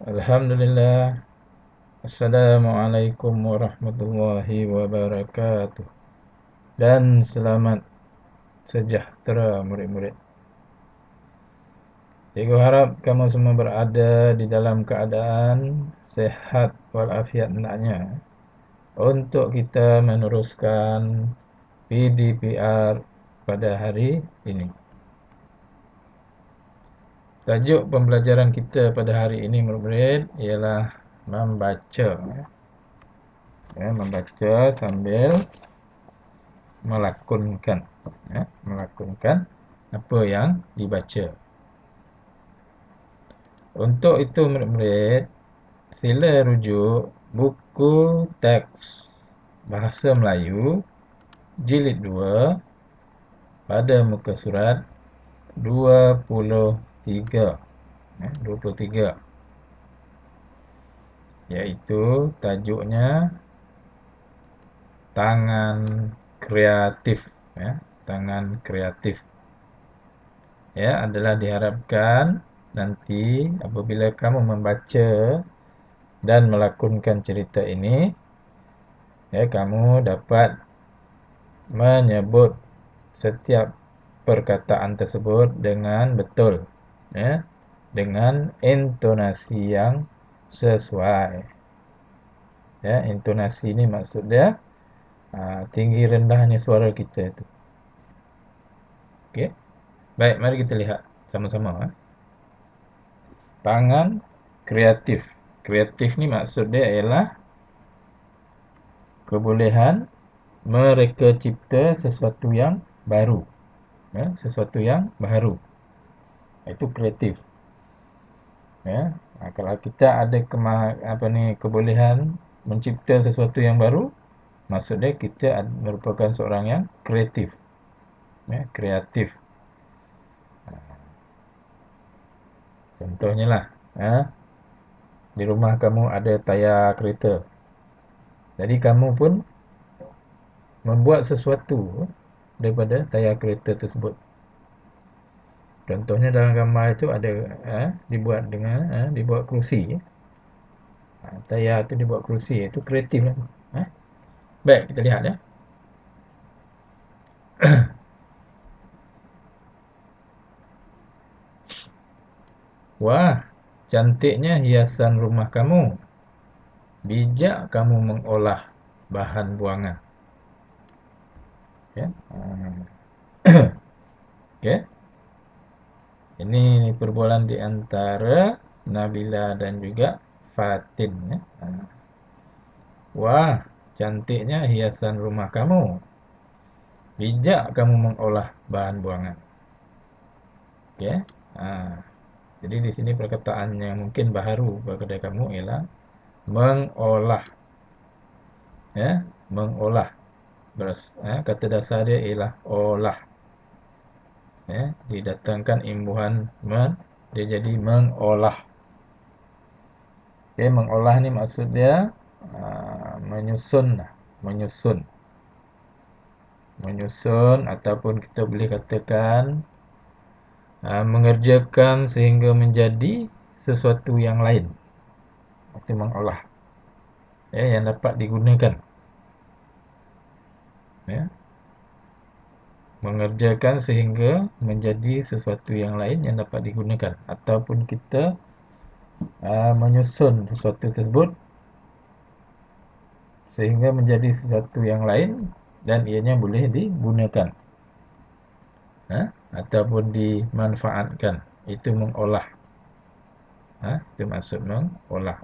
Alhamdulillah. Assalamualaikum warahmatullahi wabarakatuh. Dan selamat sejahtera murid-murid. Cikgu harap kamu semua berada di dalam keadaan sehat walafiat hendaknya untuk kita meneruskan PDPR pada hari ini. Tajuk pembelajaran kita pada hari ini murid-murid ialah membaca. Membaca sambil melakonkan melakonkan apa yang dibaca. Untuk itu murid-murid, sila rujuk buku teks Bahasa Melayu jilid 2 pada muka surat 23, 23, iaitu tajuknya tangan kreatif, tangan kreatif. Adalah diharapkan nanti apabila kamu membaca dan melakonkan cerita ini, kamu dapat menyebut setiap perkataan tersebut dengan betul, dengan intonasi yang sesuai. Intonasi ini maksudnya tinggi rendahnya suara kita itu. Okey. Baik, mari kita lihat sama-sama. Tangan kreatif. Kreatif ni maksud dia ialah kebolehan mereka cipta sesuatu yang baru. Sesuatu yang baru. Itu kreatif. Kalau kita ada kebolehan mencipta sesuatu yang baru, maksud dia kita merupakan seorang yang kreatif. Kreatif. Contohnya lah, di rumah kamu ada tayar kereta. Jadi kamu pun membuat sesuatu daripada tayar kereta tersebut. Contohnya dalam gambar itu ada dibuat kerusi. Tayar itu dibuat kerusi, itu kreatif lah. Baik, kita lihat ya. Wah, cantiknya hiasan rumah kamu. Bijak kamu mengolah bahan buangan. Okey. Ini perbualan di antara Nabila dan juga Fatin. Wah, cantiknya hiasan rumah kamu. Bijak kamu mengolah bahan buangan. Okey. Jadi di sini perkataan yang mungkin baharu kepada kamu ialah mengolah. Mengolah. Kata dasar dia ialah olah. Didatangkan imbuhan dia jadi mengolah. Mengolah ni maksud dia menyusun ataupun kita boleh katakan mengerjakan sehingga menjadi sesuatu yang lain. Itu mengolah, yang dapat digunakan. Mengerjakan sehingga menjadi sesuatu yang lain yang dapat digunakan, ataupun kita menyusun sesuatu tersebut sehingga menjadi sesuatu yang lain dan ianya boleh digunakan ataupun dimanfaatkan. Itu mengolah. Itu maksud mengolah.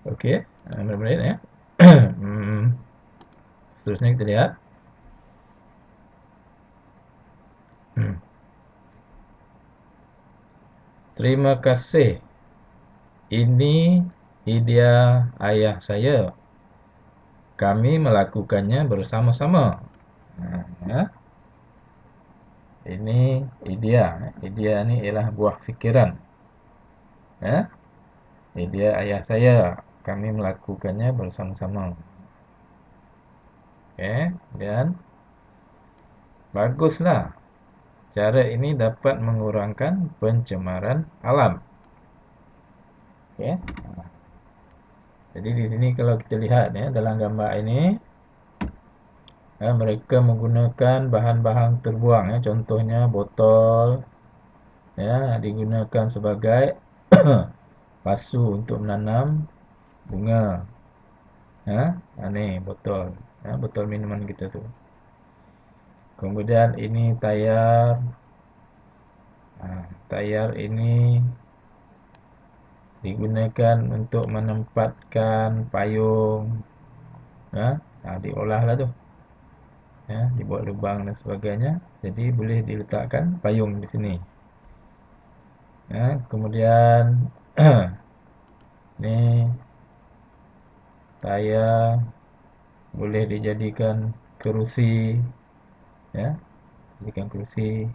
Okey, murid-murid ya. Seterusnya kita lihat. Terima kasih. Ini idea ayah saya. Kami melakukannya bersama-sama. Ini idea. Idea ni ialah buah fikiran. Idea ayah saya. Kami melakukannya bersama-sama. Dan baguslah. Cara ini dapat mengurangkan pencemaran alam. Oke. Nah, jadi di sini kalau kita lihat ya dalam gambar ini, mereka menggunakan bahan-bahan terbuang ya, contohnya botol ya digunakan sebagai pasu untuk menanam bunga ya. Ini botol ya, botol minuman kita tuh. Kemudian ini tayar. Nah, tayar ini digunakan untuk menempatkan payung ya. Nah, diolahlah tuh ya, dibuat lubang dan sebagainya, jadi boleh diletakkan payung di sini ya. Kemudian ini tayar boleh dijadikan kerusi ya, jadikan kerusi.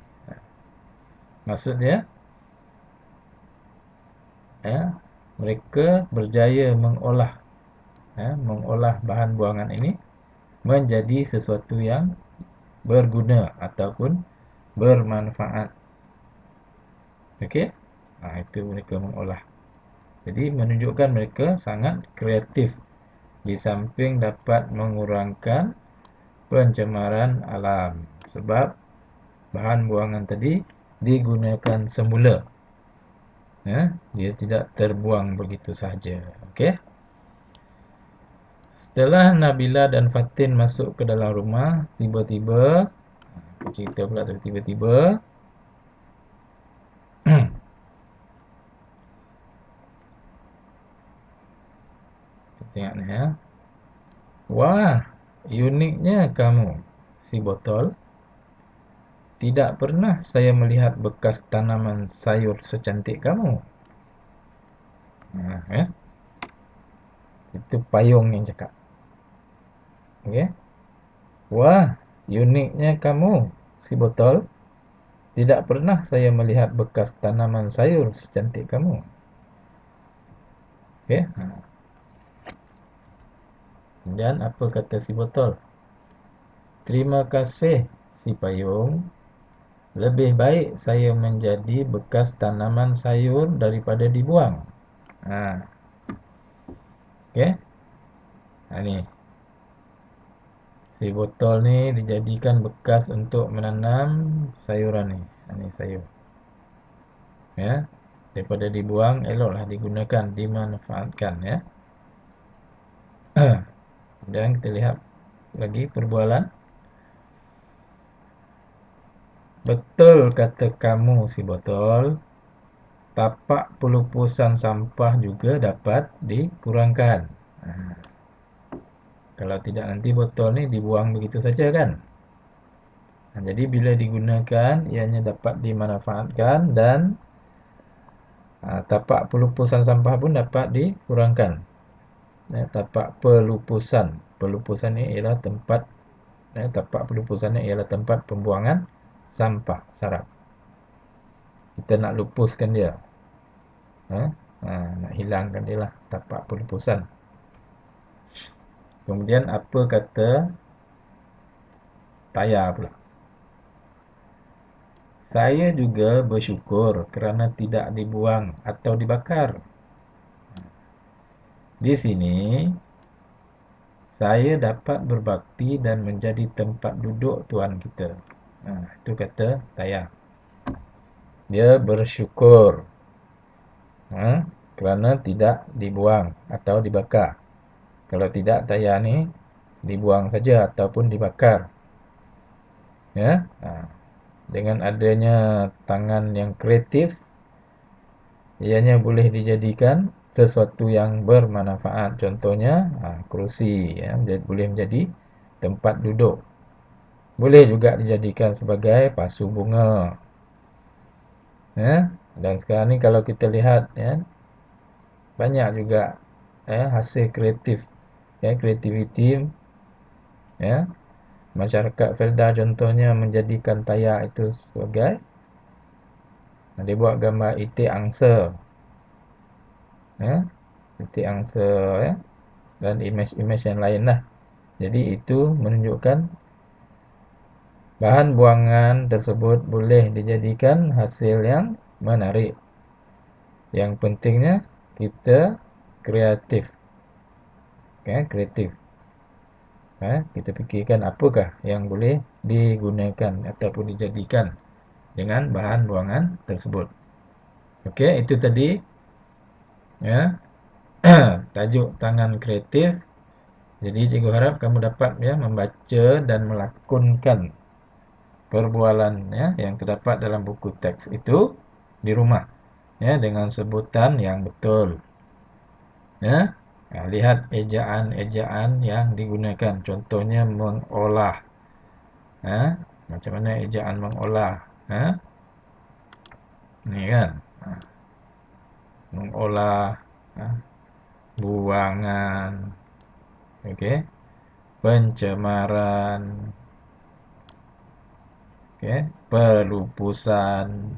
Maksudnya ya, mereka berjaya mengolah bahan buangan ini menjadi sesuatu yang berguna ataupun bermanfaat. Okey. Nah, itu mereka mengolah. Jadi menunjukkan mereka sangat kreatif di samping dapat mengurangkan pencemaran alam sebab bahan buangan tadi digunakan semula. Ya, dia tidak terbuang begitu saja. Okey. Setelah Nabila dan Fatin masuk ke dalam rumah, tiba-tiba cerita pula tiba-tiba tengok ni ya. Wah, uniknya kamu, si botol. Tidak pernah saya melihat bekas tanaman sayur secantik kamu. Nah, ya. Itu payung yang cakap. Okey. Wah, uniknya kamu, si botol. Tidak pernah saya melihat bekas tanaman sayur secantik kamu. Okey. Kemudian apa kata si botol? Terima kasih, si payung. Lebih baik saya menjadi bekas tanaman sayur daripada dibuang. Ha. Okey. Ni. Si botol ni dijadikan bekas untuk menanam sayuran ni. Ni sayur. Ya. Daripada dibuang, eloklah digunakan, dimanfaatkan ya. Dan kita lihat lagi perbualan. Betul kata kamu, si botol. Tapak pelupusan sampah juga dapat dikurangkan. Kalau tidak nanti botol ni dibuang begitu saja kan. Jadi bila digunakan ianya dapat dimanfaatkan dan tapak pelupusan sampah pun dapat dikurangkan. Tapak pelupusan. Pelupusan ni ialah tempat tapak pelupusan ni ialah tempat pembuangan sampah sarap. Kita nak lupuskan dia. Nak hilangkan dia lah tapak pelupusan. Kemudian apa kata tayar pula? Saya juga bersyukur kerana tidak dibuang atau dibakar. Di sini saya dapat berbakti dan menjadi tempat duduk Tuhan kita. Itu kata tayar. Dia bersyukur kerana tidak dibuang atau dibakar. Kalau tidak, tayar ni dibuang saja ataupun dibakar. Ya. Dengan adanya tangan yang kreatif, ianya boleh dijadikan sesuatu yang bermanfaat. Contohnya kerusi ya, boleh menjadi tempat duduk. Boleh juga dijadikan sebagai pasu bunga. Ya. Dan sekarang ni kalau kita lihat ya, banyak juga hasil kreatif ya, kreativiti ya. Masyarakat Felda contohnya menjadikan tayar itu sebagai dia buat gambar itik angsa ya, itik angsa ya, dan imej-imej yang lain lah. Jadi itu menunjukkan bahan buangan tersebut boleh dijadikan hasil yang menarik. Yang pentingnya kita kreatif. Kreatif. Kita fikirkan apakah yang boleh digunakan ataupun dijadikan dengan bahan buangan tersebut. Okey, itu tadi ya. Tajuk tangan kreatif. Jadi cikgu harap kamu dapat ya membaca dan melakonkan perbualan ya yang terdapat dalam buku teks itu di rumah ya dengan sebutan yang betul. Ya. Lihat ejaan-ejaan yang digunakan. Contohnya mengolah. Macam mana ejaan mengolah? Ni kan. Mengolah buangan. Okey. Pencemaran. Okey. Pelupusan.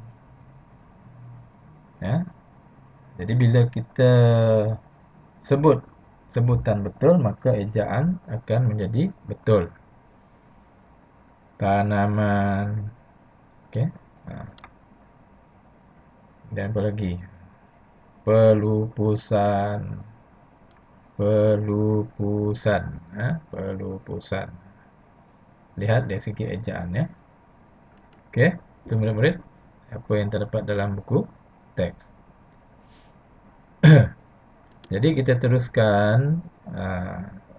Ya. Jadi bila kita sebut sebutan betul, maka ejaan akan menjadi betul. Tanaman. Okey. Dan apa lagi? Pelupusan. Pelupusan. Pelupusan. Lihat dari segi ejaan ya. Okey, itu murid-murid apa yang terdapat dalam buku teks. Jadi kita teruskan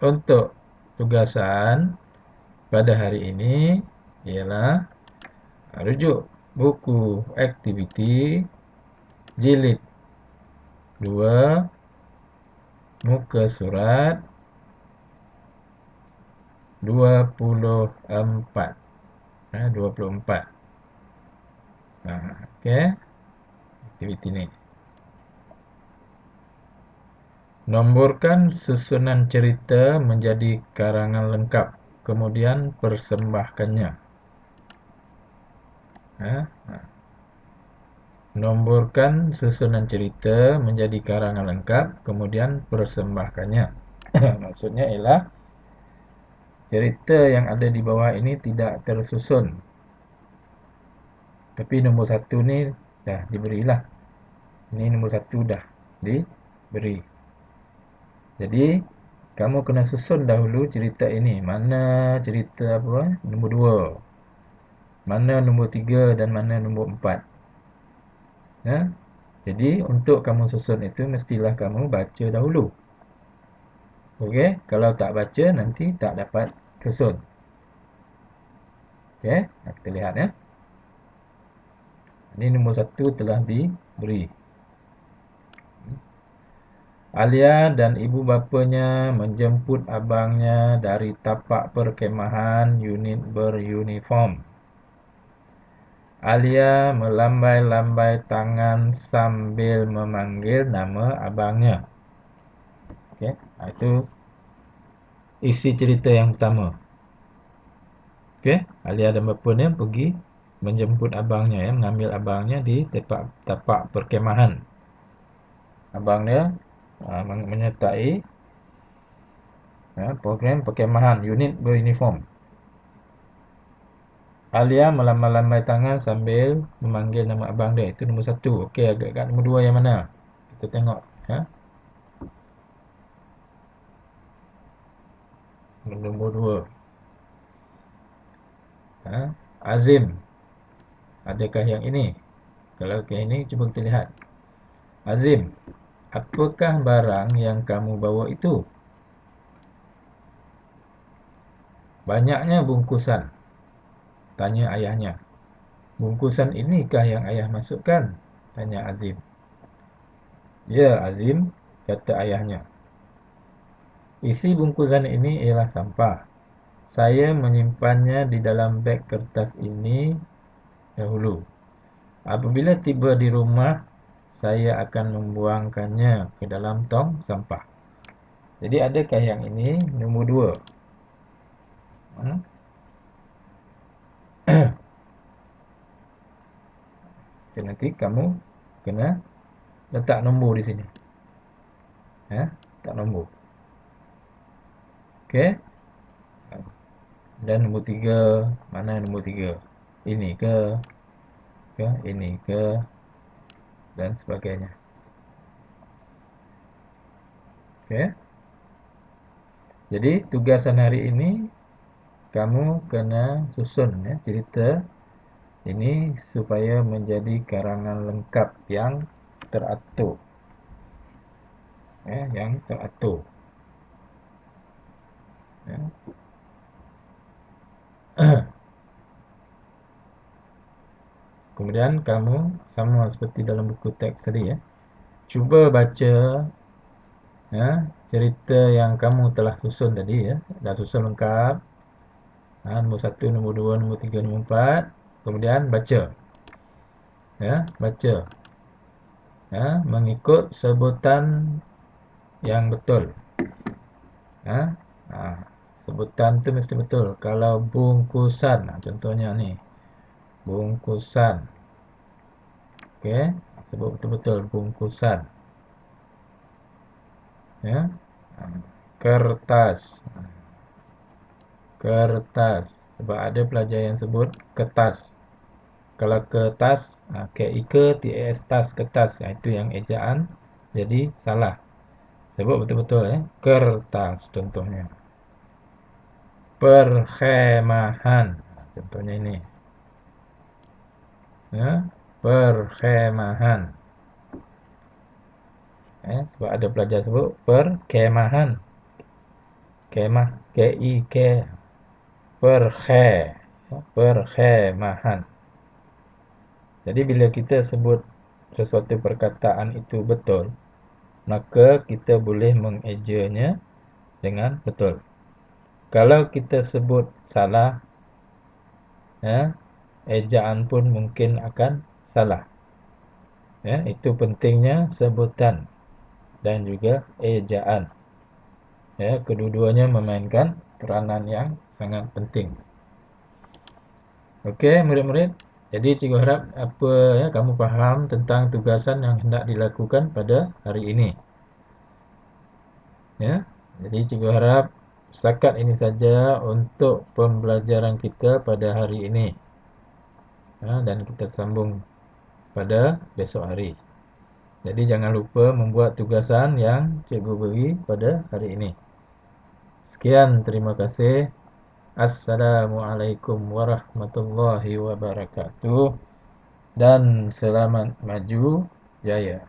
untuk tugasan pada hari ini ialah rujuk buku aktiviti jilid 2 muka surat 24. 24. Okey. Aktiviti ni. Nomborkan susunan cerita menjadi karangan lengkap, kemudian persembahkannya. Nomborkan susunan cerita menjadi karangan lengkap, kemudian persembahkannya. Maksudnya ialah cerita yang ada di bawah ini tidak tersusun. Tapi nombor 1 ni dah diberilah. Ini nombor 1 dah diberi. Jadi kamu kena susun dahulu cerita ini. Mana cerita apa? Nombor 2. Mana nombor 3 dan mana nombor 4. Jadi untuk kamu susun itu mestilah kamu baca dahulu. Okey, kalau tak baca nanti tak dapat susun. Okey, kita lihat ya. Ini nombor 1 telah diberi. Alia dan ibu bapanya menjemput abangnya dari tapak perkemahan unit beruniform. Alia melambai-lambai tangan sambil memanggil nama abangnya. Okey, itu isi cerita yang pertama. Okey, Alia dan bapanya pergi menjemput abangnya ya, mengambil abangnya di tapak perkemahan. Abang dia menyertai program perkemahan unit beruniform. Alia melambai-lambai tangan sambil memanggil nama abang dia. Itu nombor 1. Okey, agak nombor 2 yang mana? Kita tengok. Nombor 2. Azim. Adakah yang ini? Kalau yang ini, cuba kita lihat. Azim, apakah barang yang kamu bawa itu? Banyaknya bungkusan. Tanya ayahnya. Bungkusan inikah yang ayah masukkan? Tanya Azim. Ya, Azim, kata ayahnya. Isi bungkusan ini ialah sampah. Saya menyimpannya di dalam beg kertas ini dahulu. Apabila tiba di rumah, saya akan membuangkannya ke dalam tong sampah. Jadi adakah yang ini nombor 2? Nanti kamu kena letak nombor di sini. Letak nombor. Okey. Dan nombor 3, mana nombor 3? Ini ke? Ini ke? Dan sebagainya. Oke. Jadi tugasan hari ini kamu kena susun ya cerita ini supaya menjadi karangan lengkap yang teratur. Ya, yang teratur. Ya. Kemudian kamu sama seperti dalam buku teks tadi ya. Cuba baca ya, cerita yang kamu telah susun tadi ya. Dah susun lengkap. Nombor 1, nombor 2, nombor 3, nombor 4. Kemudian baca. Ya, baca. Ya, mengikut sebutan yang betul. Ya. Nah, sebutan itu mesti betul. Kalau bungkusan, nah, contohnya nih, bungkusan. Oke, sebut betul-betul bungkusan. Ya. Kertas. Kertas. Sebab ada pelajar yang sebut kertas. Kalau kertas, K-I-K, T-A-S, tas, kertas. Itu yang ejaan. Jadi salah. Sebut betul-betul ya. Kertas contohnya. Perkhemahan. Contohnya ini. Ya. Perkhemahan. Sebab ada pelajar sebut perkemahan. Kemah. K-I-K. Perkhe. Perkhemahan. Jadi bila kita sebut sesuatu perkataan itu betul, maka kita boleh mengejanya dengan betul. Kalau kita sebut salah, ya, ejaan pun mungkin akan salah. Ya, itu pentingnya sebutan dan juga ejaan. Ya, kedua-duanya memainkan peranan yang sangat penting. Okey, murid-murid. Jadi cikgu harap apa ya kamu faham tentang tugasan yang hendak dilakukan pada hari ini. Ya. Jadi cikgu harap setakat ini saja untuk pembelajaran kita pada hari ini. Dan kita sambung pada besok hari. Jadi jangan lupa membuat tugasan yang cikgu beri pada hari ini. Sekian, terima kasih. Assalamualaikum warahmatullahi wabarakatuh. Dan selamat maju jaya.